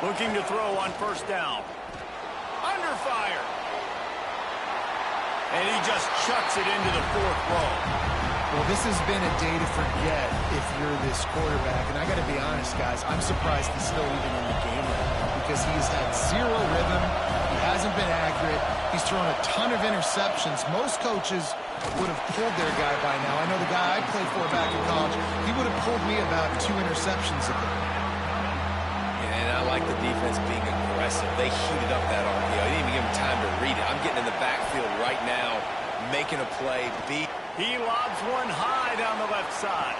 Looking to throw on 1st down. Under fire. And he just chucks it into the 4th row. Well, this has been a day to forget if you're this quarterback. And I got to be honest, guys, I'm surprised he's still even in the game right now because he's had zero rhythm. He hasn't been accurate. He's thrown a ton of interceptions. Most coaches would have pulled their guy by now. I know the guy I played for back in college, he would have pulled me about 2 interceptions ago. And I like the defense being aggressive. They heated up that RPO. They didn't even give him time to read it. I'm getting in the backfield right now, making a play. He lobs one high down the left side.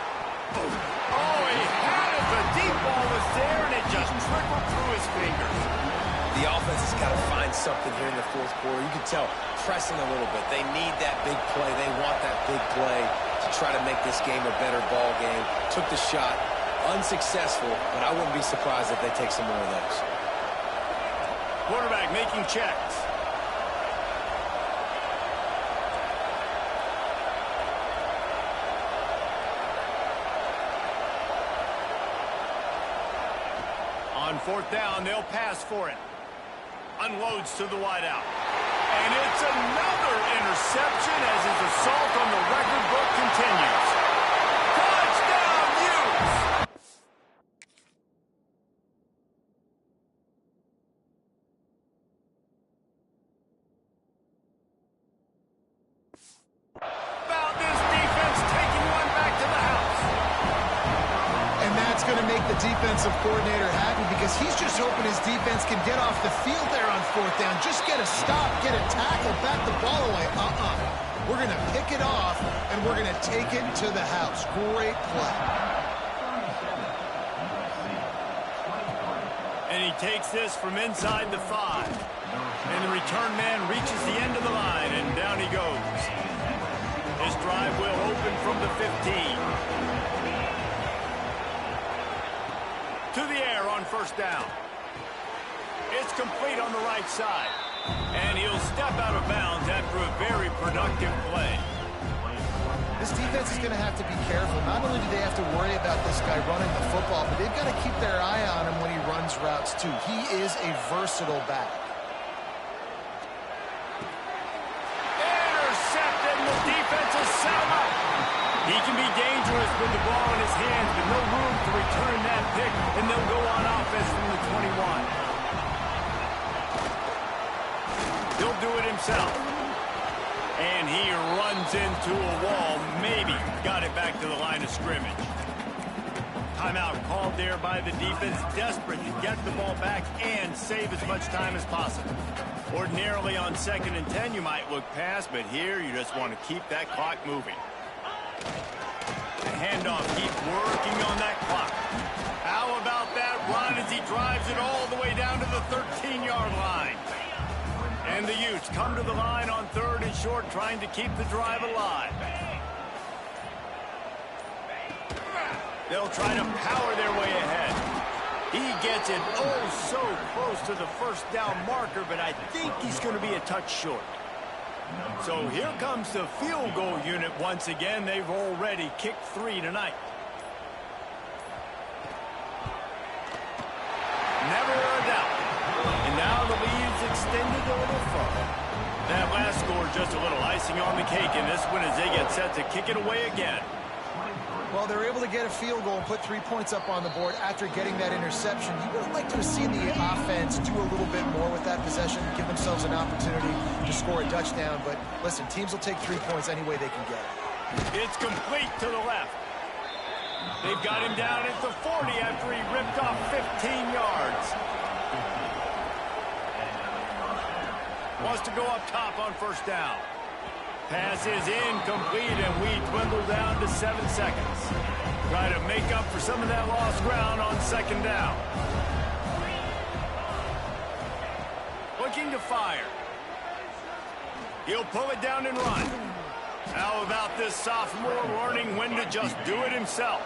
Oh, he had it. The deep ball was there, and it just trickled through his fingers. The offense has got to find something here in the 4th quarter. You can tell, pressing a little bit. They need that big play. They want that big play to try to make this game a better ball game. Took the shot. Unsuccessful, but I wouldn't be surprised if they take some more of those. Quarterback making checks. On 4th down, they'll pass for it. Unloads to the wideout. And it's another interception as his assault on the record book continues. Touchdown, Utes! Found this defense taking one back to the house. And that's going to make the defensive coordinator happy because he's just hoping his defense can get off the field there on 4th down. Just get a stop, get a tackle, bat the ball away. We're going to pick it off, and we're going to take it to the house. Great play. And he takes this from inside the 5. And the return man reaches the end of the line, and down he goes. His drive will open from the 15. To the air on 1st down. It's complete on the right side. And he'll step out of bounds after a very productive play. This defense is going to have to be careful. Not only do they have to worry about this guy running the football, but they've got to keep their eye on him when he runs routes too. He is a versatile back. Intercepted, and the defense is set him up. He can be dangerous with the ball in his hands, but no room to return that pick, and they'll go on offense from the 21. He'll do it himself. And he runs into a wall. Maybe got it back to the line of scrimmage. Timeout called there by the defense, desperate to get the ball back and save as much time as possible. Ordinarily on 2nd and 10, you might look past, but here you just want to keep that clock moving. The handoff, keep working on that clock. How about that run as he drives it all the way down to the 13-yard line? And the Utes come to the line on 3rd and short, trying to keep the drive alive. They'll try to power their way ahead. He gets it oh so close to the 1st down marker, but I think he's going to be a touch short. So here comes the field goal unit once again. They've already kicked 3 tonight. Never a doubt. And now the lead's extended a little further. That last score just a little icing on the cake in this one as they get set to kick it away again. Well, they're able to get a field goal and put 3 points up on the board after getting that interception. You would have liked to have seen the offense do a little bit more with that possession, give themselves an opportunity to score a touchdown. But listen, teams will take 3 points any way they can get it. It's complete to the left. They've got him down at the 40 after he ripped off 15 yards. Wants to go up top on first down. Pass is incomplete, and we dwindle down to 7 seconds. Try to make up for some of that lost ground on second down. Looking to fire. He'll pull it down and run. How about this sophomore learning when to just do it himself?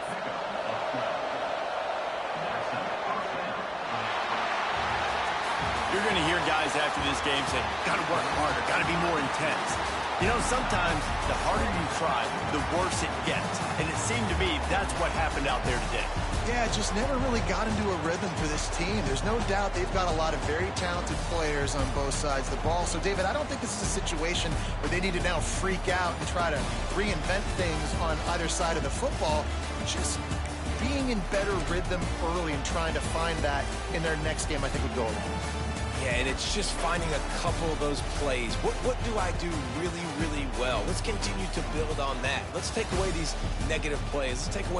You're going to hear guys after this game say, got to work harder, got to be more intense. You know, sometimes the harder you try, the worse it gets. And it seemed to me that's what happened out there today. Yeah, just never really got into a rhythm for this team. There's no doubt they've got a lot of very talented players on both sides of the ball. So, David, I don't think this is a situation where they need to now freak out and try to reinvent things on either side of the football. Just being in better rhythm early and trying to find that in their next game, I think would go a long way. Yeah, and it's just finding a couple of those plays. What do I do really, really well? Let's continue to build on that. Let's take away these negative plays. Let's take away